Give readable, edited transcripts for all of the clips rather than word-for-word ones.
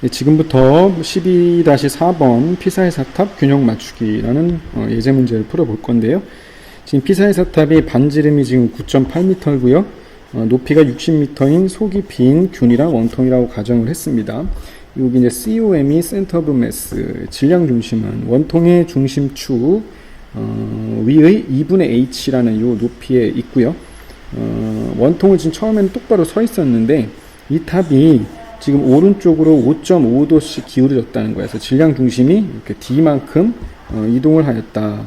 네, 지금부터 12-4번 피사의 사탑 균형 맞추기라는 예제 문제를 풀어볼 건데요. 지금 피사의 사탑이 반지름이 지금 9.8m이고요. 높이가 60m인 속이 빈 균이랑 원통이라고 가정을 했습니다. 여기 이제 COM이 센터 오브 매스, 질량 중심은 원통의 중심축 위의 2분의 h라는 요 높이에 있고요. 원통은 지금 처음에는 똑바로 서 있었는데 이 탑이 지금 오른쪽으로 5.5도씩 기울어졌다는 거예요. 그래서 질량 중심이 이렇게 D만큼 이동을 하였다.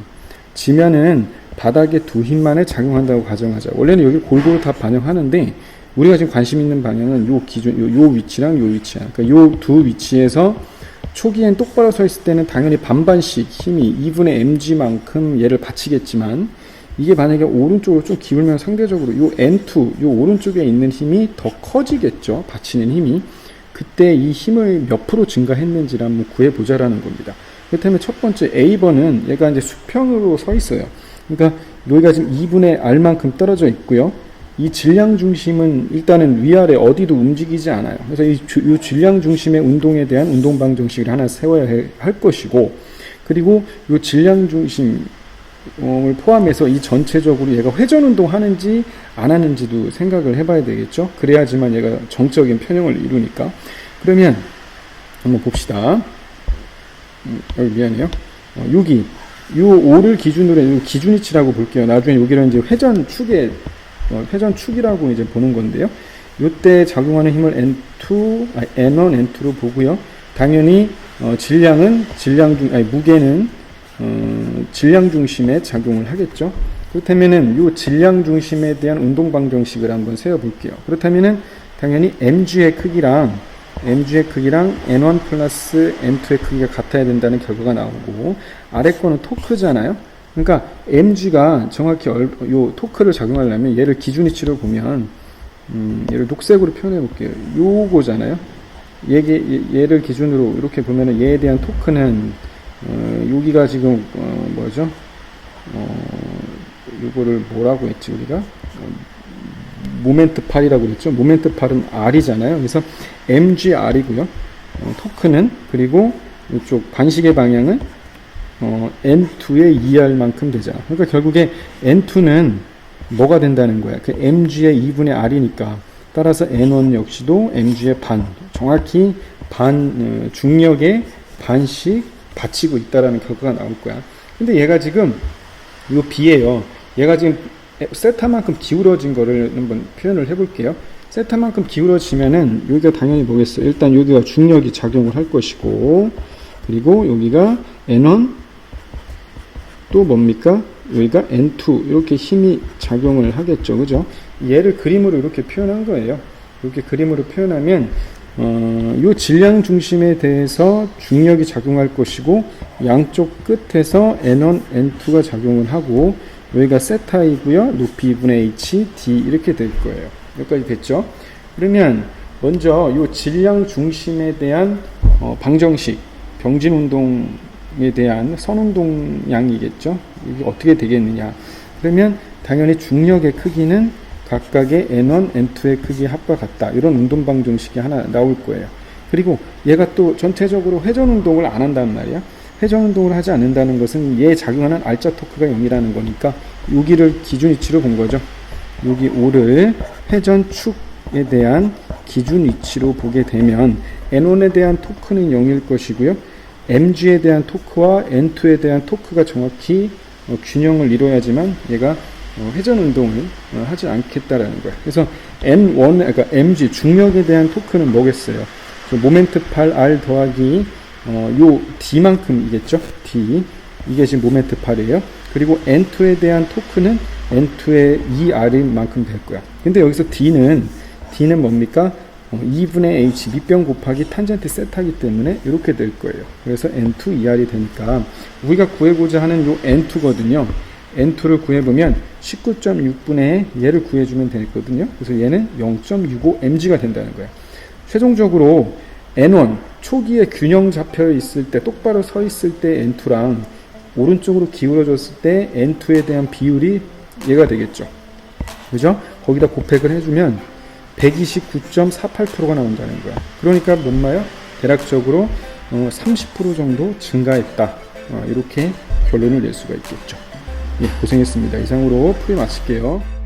지면은 바닥에 두 힘만에 작용한다고 가정하자. 원래는 여기 골고루 다 반영하는데 우리가 지금 관심 있는 방향은 요 기준, 요 위치랑 요 위치야. 그러니까 요 두 위치에서 초기엔 똑바로 서 있을 때는 당연히 반반씩 힘이 2분의 mg만큼 얘를 받치겠지만 이게 만약에 오른쪽으로 좀 기울면 상대적으로 요 N2, 요 오른쪽에 있는 힘이 더 커지겠죠. 받치는 힘이. 그때 이 힘을 몇 프로 증가했는지를 한번 구해보자라는 겁니다. 그렇다면 첫 번째 A번은 얘가 이제 수평으로 서 있어요. 그러니까 여기가 지금 2분의 R만큼 떨어져 있고요. 이 질량 중심은 일단은 위아래 어디도 움직이지 않아요. 그래서 이 질량 중심의 운동에 대한 운동 방정식을 하나 세워야 할 것이고, 그리고 이 질량 중심을 포함해서 이 전체적으로 얘가 회전 운동 하는지 안 하는지도 생각을 해봐야 되겠죠. 그래야지만 얘가 정적인 편형을 이루니까. 그러면 한번 봅시다. 미안해요. 여기 요 5를 기준으로 요 기준 위치라고 볼게요. 나중에 여기는 이제 회전축이라고 이제 보는 건데요. 요때 작용하는 힘을 N1, N2로 보고요. 당연히 무게는 질량 중심에 작용을 하겠죠. 그렇다면은 요 질량 중심에 대한 운동 방정식을 한번 세워 볼게요. 그렇다면은 당연히 mg의 크기랑 n1 플러스 n2의 크기가 같아야 된다는 결과가 나오고, 아래 거는 토크잖아요. 그러니까 mg가 정확히 요 토크를 작용하려면 얘를 기준 위치로 보면 얘를 녹색으로 표현해 볼게요. 요거잖아요. 얘를 기준으로 이렇게 보면은 얘에 대한 토크는 여기가 지금 요거를 뭐라고 했지 우리가? 모멘트 팔이라고 그랬죠. 모멘트 팔은 R이잖아요. 그래서 mgr이고요. 토크는, 그리고 이쪽 반시계 방향은 N2의 2R만큼 되잖아. 그러니까 결국에 N2는 뭐가 된다는 거야? 그 mg의 2분의 R이니까. 따라서 N1 역시도 mg의 반, 정확히 중력의 반씩 받치고 있다라는 결과가 나올 거야. 근데 얘가 지금 요 B예요. 얘가 지금 세타만큼 기울어진 거를 한번 표현을 해볼게요. 세타만큼 기울어지면은 여기가 당연히 뭐겠어요? 일단 여기가 중력이 작용을 할 것이고, 그리고 여기가 N1 또 뭡니까? 여기가 N2 이렇게 힘이 작용을 하겠죠. 그죠? 얘를 그림으로 이렇게 표현한 거예요. 이렇게 그림으로 표현하면 요 질량 중심에 대해서 중력이 작용할 것이고, 양쪽 끝에서 N1, N2가 작용을 하고, 여기가 세타이고요. 높이 2분의 h, d 이렇게 될 거예요. 여기까지 됐죠? 그러면 먼저 요 질량 중심에 대한 방정식, 병진 운동에 대한 선운동량이겠죠? 이게 어떻게 되겠느냐? 그러면 당연히 중력의 크기는 각각의 N1, N2의 크기의 합과 같다. 이런 운동 방정식이 하나 나올 거예요. 그리고 얘가 또 전체적으로 회전 운동을 안 한단 말이야. 회전 운동을 하지 않는다는 것은 얘에 작용하는 R자 토크가 0이라는 거니까 여기를 기준 위치로 본 거죠. 여기 5를 회전축에 대한 기준 위치로 보게 되면 N1에 대한 토크는 0일 것이고요. mg에 대한 토크와 N2에 대한 토크가 정확히 균형을 이뤄야지만 얘가 회전 운동을 하지 않겠다라는 거예요. 그래서 N1, 그러니까 mg 중력에 대한 토크는 뭐겠어요? 모멘트 8R 더하기 요 D만큼이겠죠? D. 이게 지금 모멘트 8이에요. 그리고 N2에 대한 토크는 N2의 2R인 만큼 될 거야. 근데 여기서 D는 뭡니까? 2분의 H 밑변 곱하기 탄젠트 세타기 때문에 이렇게 될 거예요. 그래서 N2 2R이 되니까 우리가 구해보자 하는 요 N2거든요. N2를 구해보면 19.6분의 얘를 구해주면 되거든요. 그래서 얘는 0.65 mg가 된다는 거예요. 최종적으로 N1 초기에 균형 잡혀 있을 때, 똑바로 서 있을 때 N2랑 오른쪽으로 기울어졌을 때 N2에 대한 비율이 얘가 되겠죠. 그죠? 거기다 곱획을 해주면 129.48%가 나온다는 거야. 그러니까 뭔 말이야? 대략적으로 30% 정도 증가했다. 이렇게 결론을 낼 수가 있겠죠. 예, 고생했습니다. 이상으로 풀이 마칠게요.